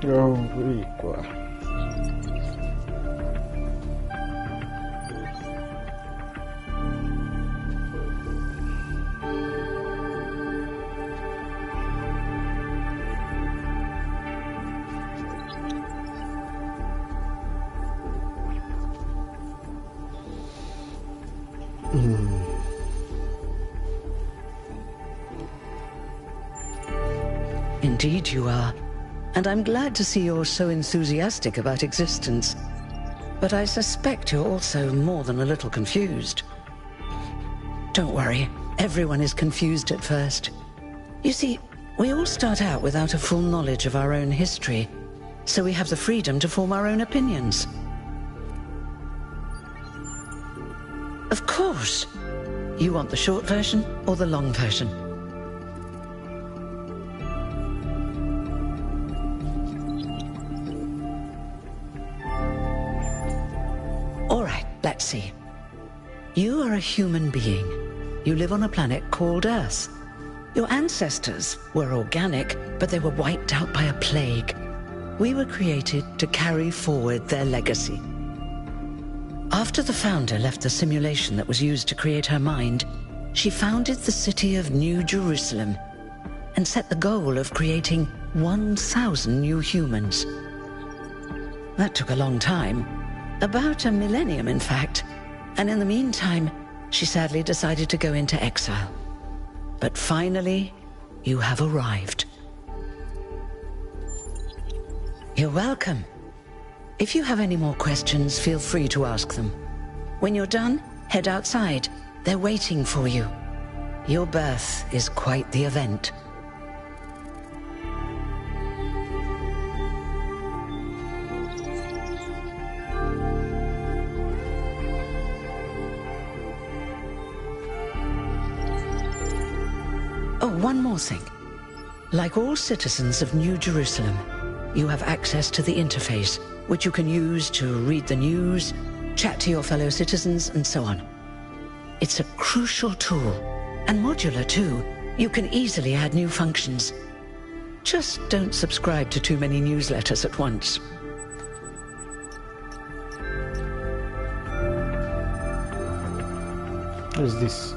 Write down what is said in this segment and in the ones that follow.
Rico. Indeed you are. And I'm glad to see you're so enthusiastic about existence. But I suspect you're also more than a little confused. Don't worry, everyone is confused at first. You see, we all start out without a full knowledge of our own history, so we have the freedom to form our own opinions. Of course. You want the short version or the long version? All right, let's see. You are a human being. You live on a planet called Earth. Your ancestors were organic, but they were wiped out by a plague. We were created to carry forward their legacy. After the founder left the simulation that was used to create her mind, she founded the city of New Jerusalem and set the goal of creating 1,000 new humans. That took a long time. About a millennium, in fact. And in the meantime, she sadly decided to go into exile. But finally, you have arrived. You're welcome. If you have any more questions, feel free to ask them. When you're done, head outside. They're waiting for you. Your birth is quite the event. Oh, one more thing. Like all citizens of New Jerusalem, you have access to the interface, which you can use to read the news, chat to your fellow citizens, and so on. It's a crucial tool, and modular too. You can easily add new functions. Just don't subscribe to too many newsletters at once. What is this?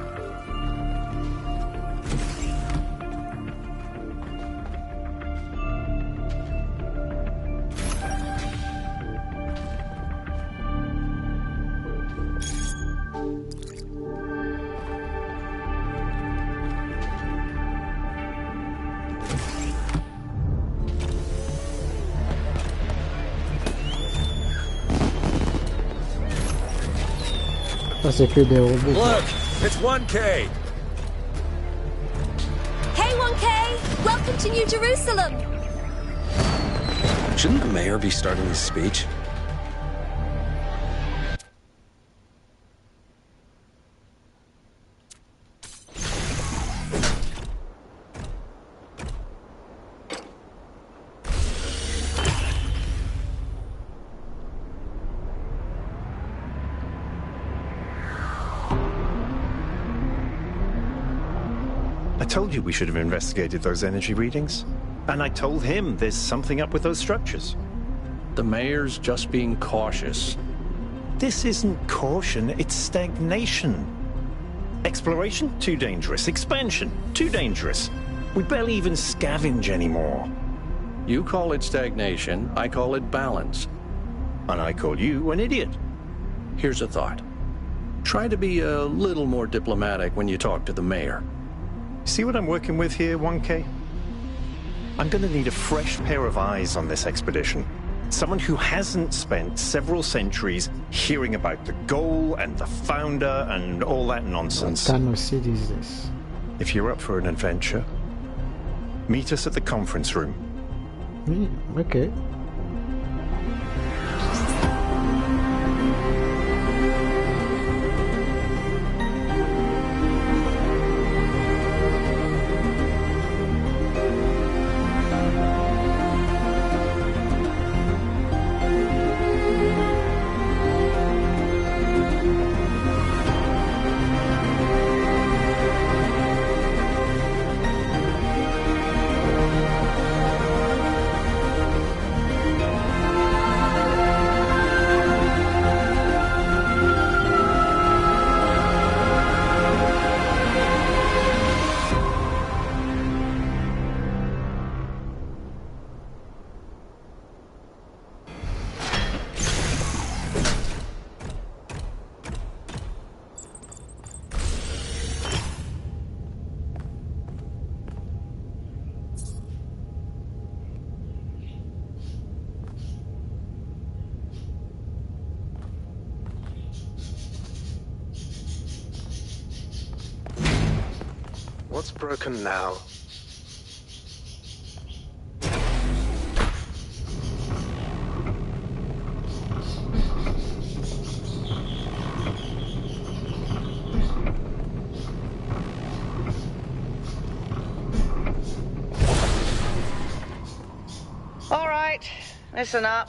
C'est que des robots. Look, it's 1K. Hey 1K, welcome to New Jerusalem. Shouldn't the mayor be starting his speech? I told you we should have investigated those energy readings. And I told him there's something up with those structures. The mayor's just being cautious. This isn't caution, it's stagnation. Exploration? Too dangerous. Expansion? Too dangerous. We barely even scavenge anymore. You call it stagnation, I call it balance. And I call you an idiot. Here's a thought. Try to be a little more diplomatic when you talk to the mayor. See what I'm working with here, 1K? I'm gonna need a fresh pair of eyes on this expedition. Someone who hasn't spent several centuries hearing about the goal and the founder and all that nonsense. What kind of city is this? If you're up for an adventure, meet us at the conference room. Okay. What's broken now? All right, listen up.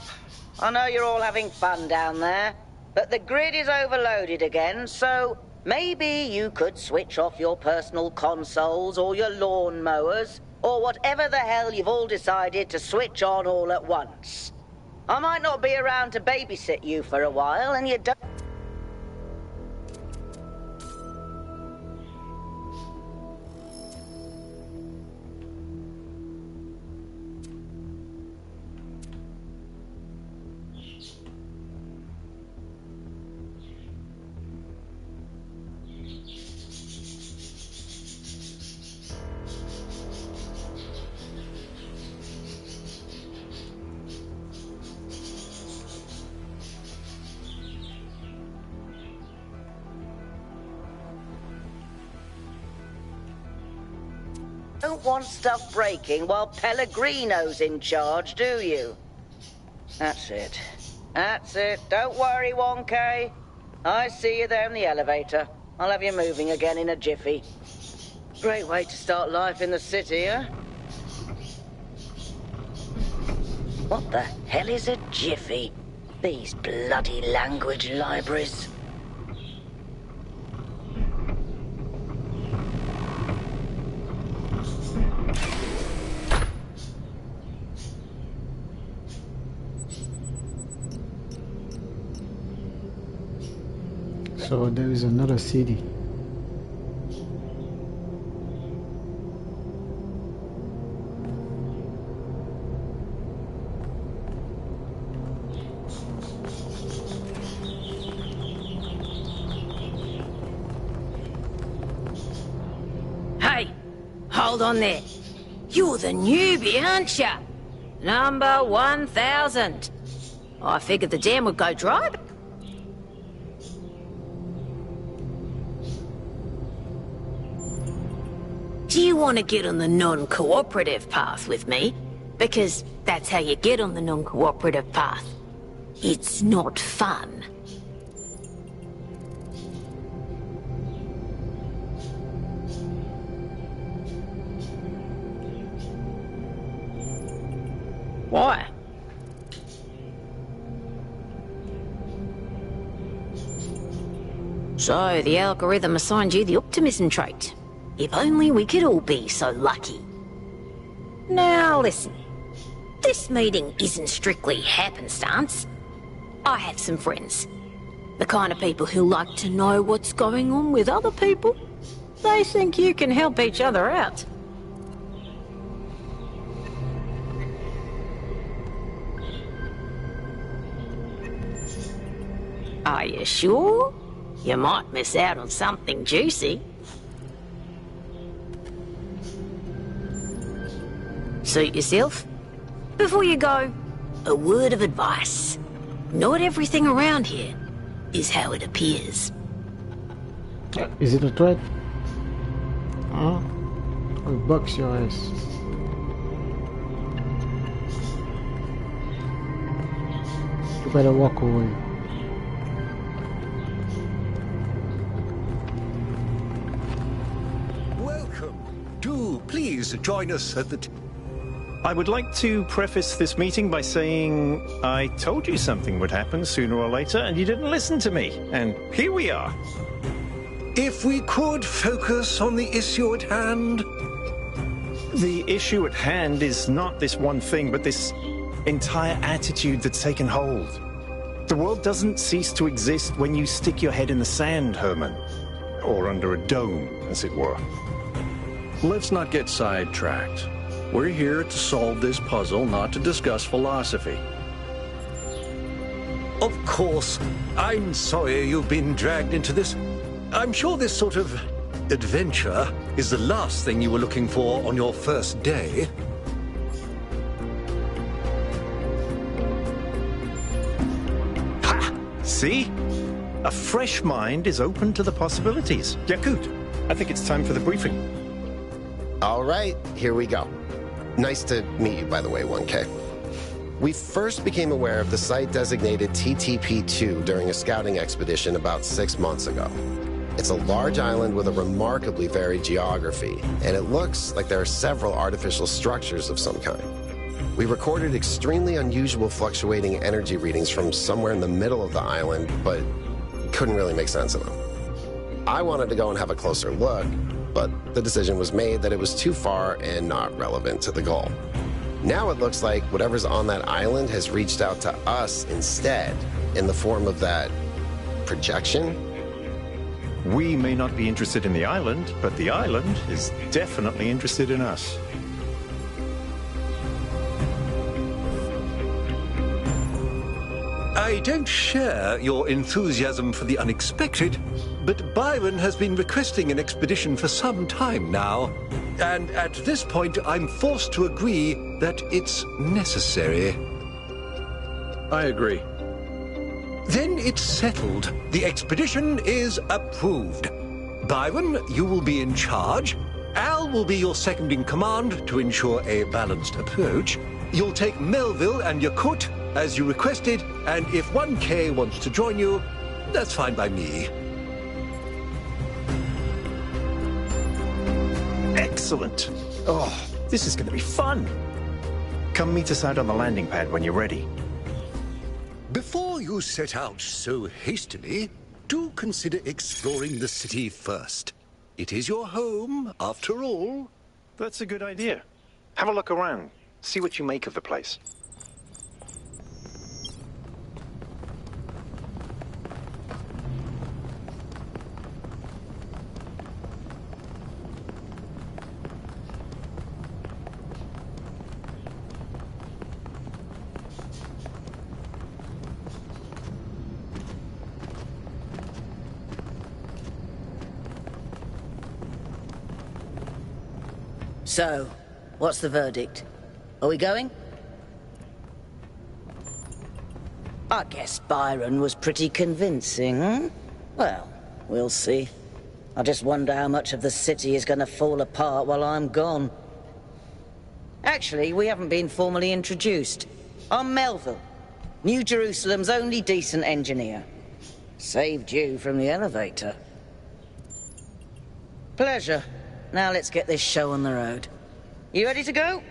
I know you're all having fun down there, but the grid is overloaded again, so maybe you could switch off your personal consoles or your lawn mowers, or whatever the hell you've all decided to switch on all at once. I might not be around to babysit you for a while, and you don't... don't want stuff breaking while Pellegrino's in charge, do you? That's it. That's it. Don't worry, 1K. I see you there in the elevator. I'll have you moving again in a jiffy. Great way to start life in the city, huh? What the hell is a jiffy? These bloody language libraries. So there is another city. Hey, hold on there. You're the newbie, aren't ya? Number 1000. I figured the dam would go dry. Do you want to get on the non-cooperative path with me? Because that's how you get on the non-cooperative path. It's not fun. Why? So, the algorithm assigned you the optimism trait. If only we could all be so lucky. Now listen, this meeting isn't strictly happenstance. I have some friends. The kind of people who like to know what's going on with other people. They think you can help each other out. Are you sure? You might miss out on something juicy. Suit yourself. Before you go, a word of advice. Not everything around here is how it appears. Is it a threat? Huh? Or bucks your ass? You better walk away. Welcome. Do please join us at the... I would like to preface this meeting by saying I told you something would happen sooner or later, and you didn't listen to me. And here we are. If we could focus on the issue at hand. The issue at hand is not this one thing, but this entire attitude that's taken hold. The world doesn't cease to exist when you stick your head in the sand, Herman. Or under a dome, as it were. Let's not get sidetracked. We're here to solve this puzzle, not to discuss philosophy. Of course, I'm sorry you've been dragged into this. I'm sure this sort of adventure is the last thing you were looking for on your first day. Ha! See? A fresh mind is open to the possibilities. Yakut, I think it's time for the briefing. All right, here we go. Nice to meet you, by the way, 1K. We first became aware of the site designated TTP-2 during a scouting expedition about 6 months ago. It's a large island with a remarkably varied geography, and it looks like there are several artificial structures of some kind. We recorded extremely unusual fluctuating energy readings from somewhere in the middle of the island, but couldn't really make sense of them. I wanted to go and have a closer look, but the decision was made that it was too far and not relevant to the goal. Now it looks like whatever's on that island has reached out to us instead, in the form of that projection. We may not be interested in the island, but the island is definitely interested in us. I don't share your enthusiasm for the unexpected, but Byron has been requesting an expedition for some time now, and at this point I'm forced to agree that it's necessary. I agree. Then it's settled. The expedition is approved. Byron, you will be in charge. Al will be your second in command to ensure a balanced approach. You'll take Melville and Yakut, as you requested, and if 1K wants to join you, that's fine by me. Excellent. Oh, this is going to be fun. Come meet us out on the landing pad when you're ready. Before you set out so hastily, do consider exploring the city first. It is your home, after all. That's a good idea. Have a look around. See what you make of the place. So, what's the verdict? Are we going? I guess Byron was pretty convincing, hmm? Well, we'll see. I just wonder how much of the city is going to fall apart while I'm gone. Actually, we haven't been formally introduced. I'm Melville, New Jerusalem's only decent engineer. Saved you from the elevator. Pleasure. Now let's get this show on the road. You ready to go?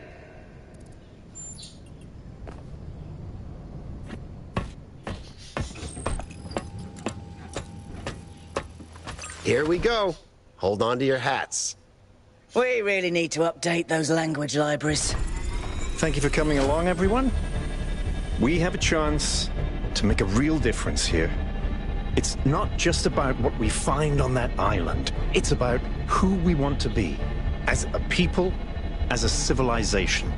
Here we go. Hold on to your hats. We really need to update those language libraries. Thank you for coming along, everyone. We have a chance to make a real difference here. It's not just about what we find on that island. It's about who we want to be, as a people, as a civilization.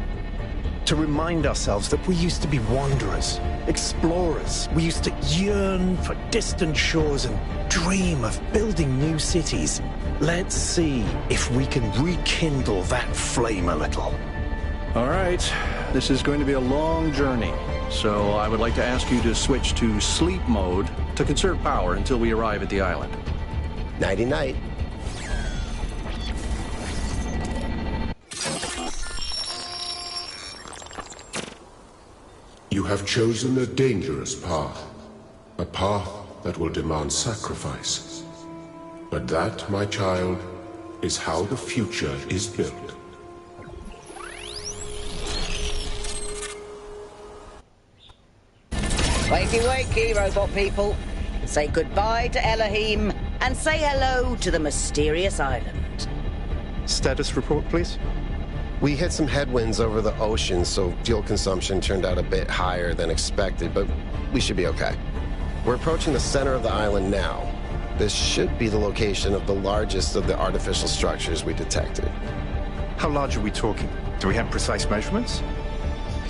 To remind ourselves that we used to be wanderers, explorers. We used to yearn for distant shores and dream of building new cities. Let's see if we can rekindle that flame a little. All right, this is going to be a long journey, so I would like to ask you to switch to sleep mode to conserve power until we arrive at the island. Nighty-night. You have chosen a dangerous path. A path that will demand sacrifice. But that, my child, is how the future is built. Wakey wakey, robot people. Say goodbye to Elohim, and say hello to the mysterious island. Status report, please. We hit some headwinds over the ocean, so fuel consumption turned out a bit higher than expected, but we should be okay. We're approaching the center of the island now. This should be the location of the largest of the artificial structures we detected. How large are we talking? Do we have precise measurements?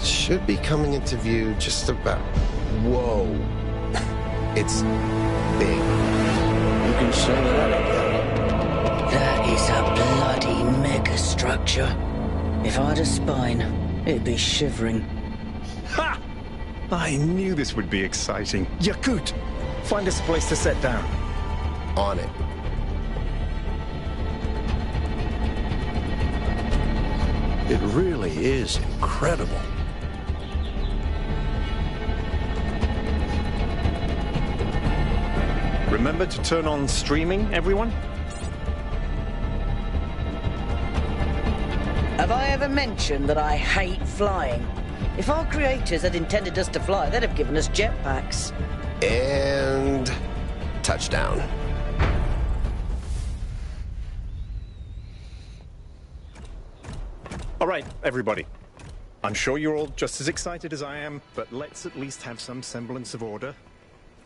Should be coming into view just about... Whoa. It's big. You can say that again. That is a bloody megastructure. If I had a spine, it'd be shivering. Ha! I knew this would be exciting. Yakut, find us a place to set down. On it. It really is incredible. Remember to turn on streaming, everyone? Have I ever mentioned that I hate flying? If our creators had intended us to fly, they'd have given us jetpacks. And touchdown. All right, everybody. I'm sure you're all just as excited as I am, but let's at least have some semblance of order.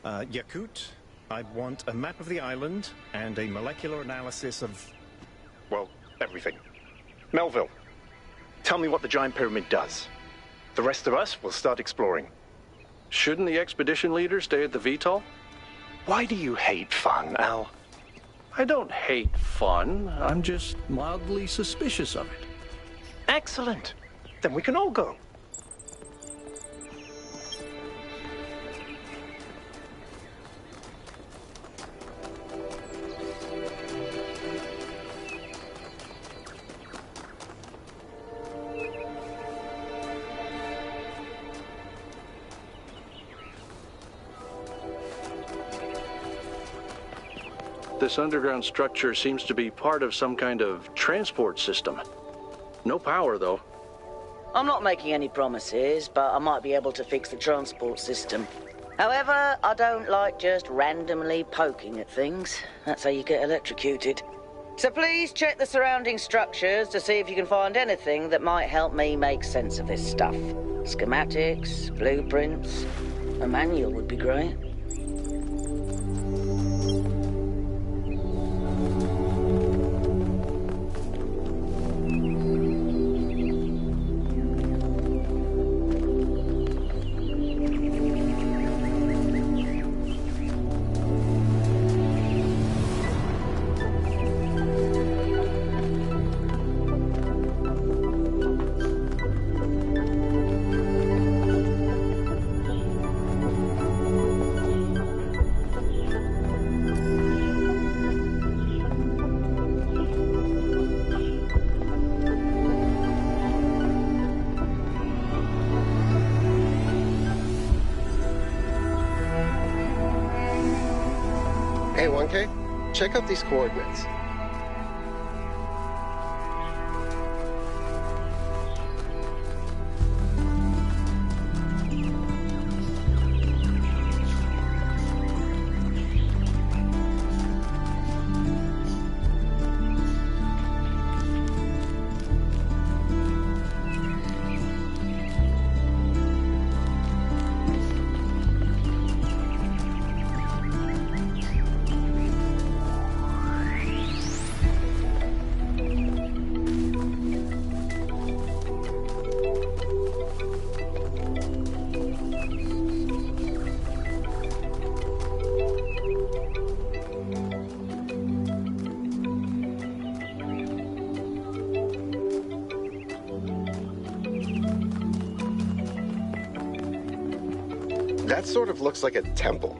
Yakut, I want a map of the island and a molecular analysis of, well, everything. Melville, tell me what the giant pyramid does. The rest of us will start exploring. Shouldn't the expedition leader stay at the VTOL? Why do you hate fun, Al? I don't hate fun. I'm just mildly suspicious of it. Excellent. Then we can all go. This underground structure seems to be part of some kind of transport system. No power, though. I'm not making any promises, but I might be able to fix the transport system. However, I don't like just randomly poking at things. That's how you get electrocuted. So please check the surrounding structures to see if you can find anything that might help me make sense of this stuff. Schematics, blueprints, a manual would be great. Hey, 1K, check out these coordinates. That sort of looks like a temple.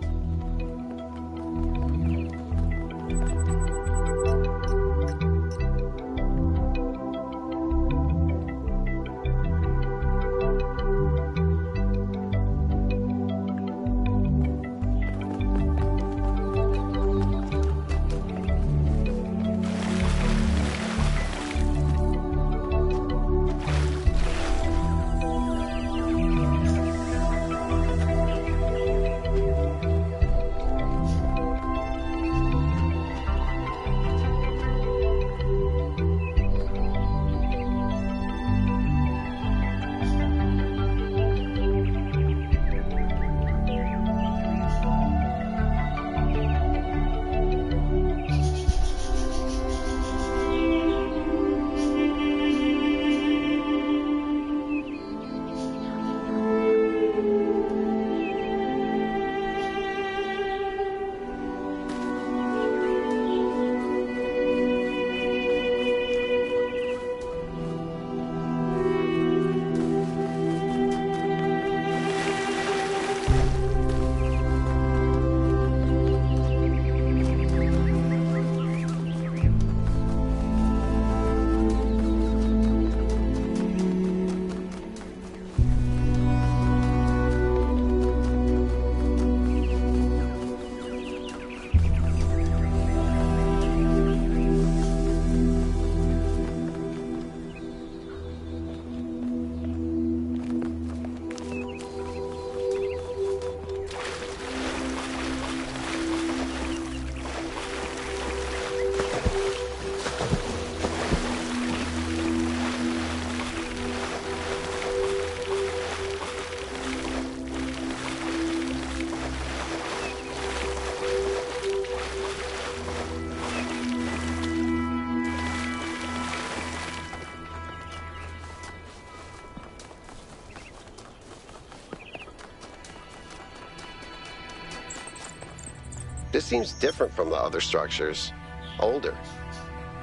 This seems different from the other structures. Older.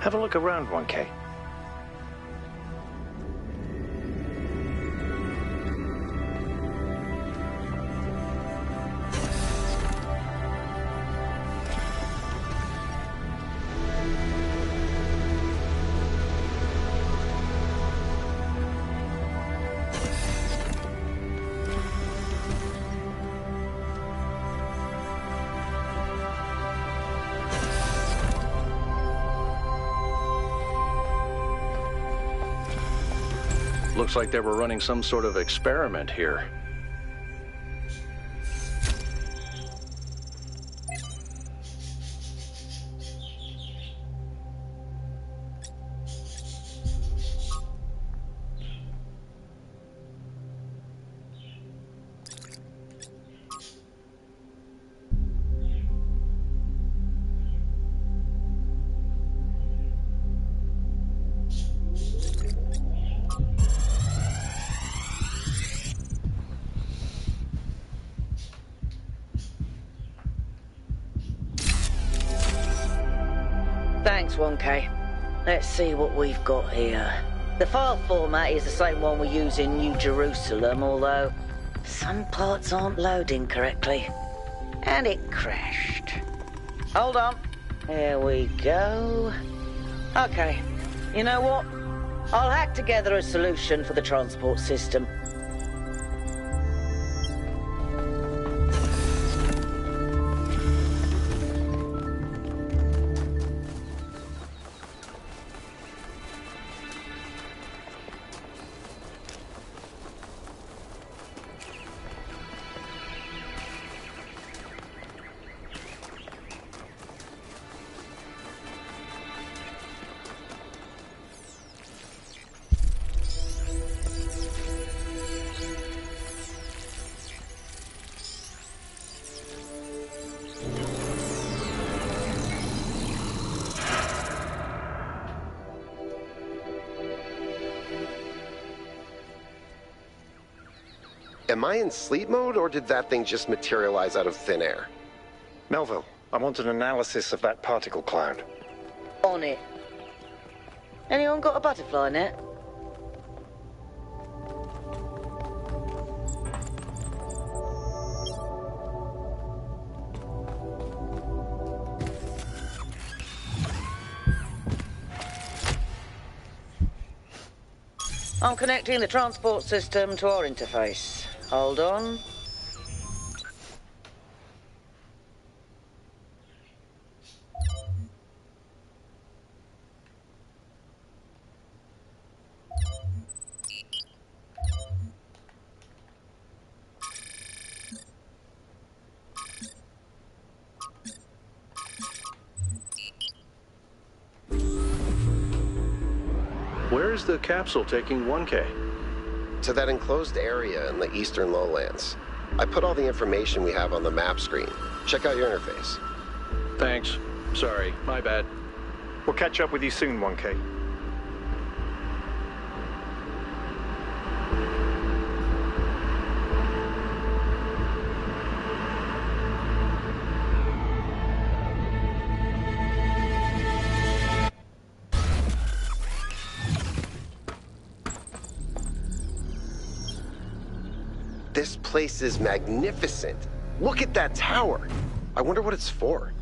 Have a look around, 1K. Looks like they were running some sort of experiment here. Thanks, 1K. Let's see what we've got here. The file format is the same one we use in New Jerusalem, although some parts aren't loading correctly. And it crashed. Hold on. Here we go. Okay. You know what? I'll hack together a solution for the transport system. Am I in sleep mode, or did that thing just materialize out of thin air? Melville, I want an analysis of that particle cloud. On it. Anyone got a butterfly net? I'm connecting the transport system to our interface. Hold on. Where's the capsule taking 1K? To that enclosed area in the eastern lowlands. I put all the information we have on the map screen. Check out your interface. Thanks. Sorry, my bad. We'll catch up with you soon, 1K. This place is magnificent. Look at that tower. I wonder what it's for.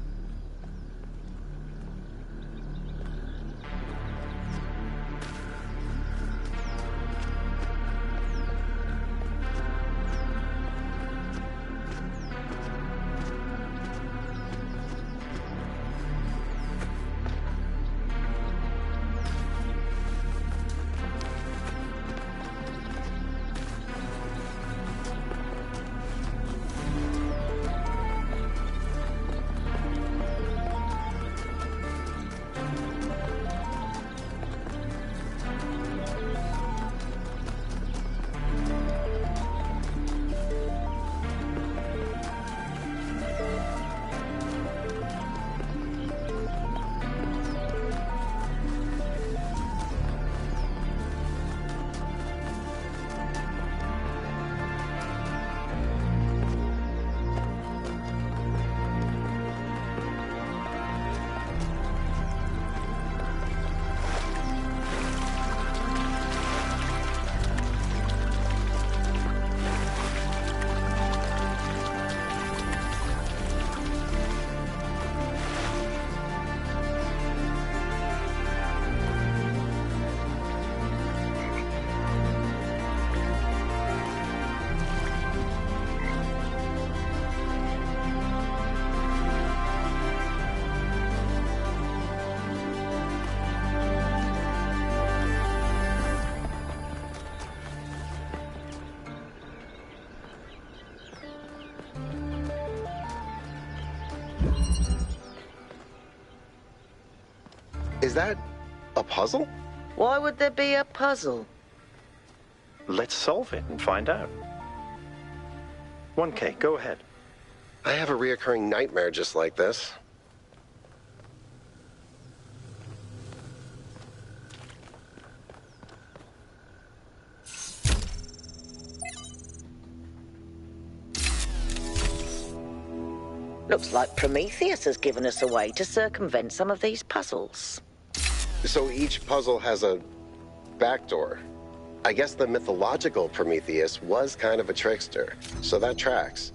Is that a puzzle? Why would there be a puzzle? Let's solve it and find out. 1K, go ahead. I have a reoccurring nightmare just like this. Looks like Prometheus has given us a way to circumvent some of these puzzles. So each puzzle has a backdoor. I guess the mythological Prometheus was kind of a trickster, so that tracks.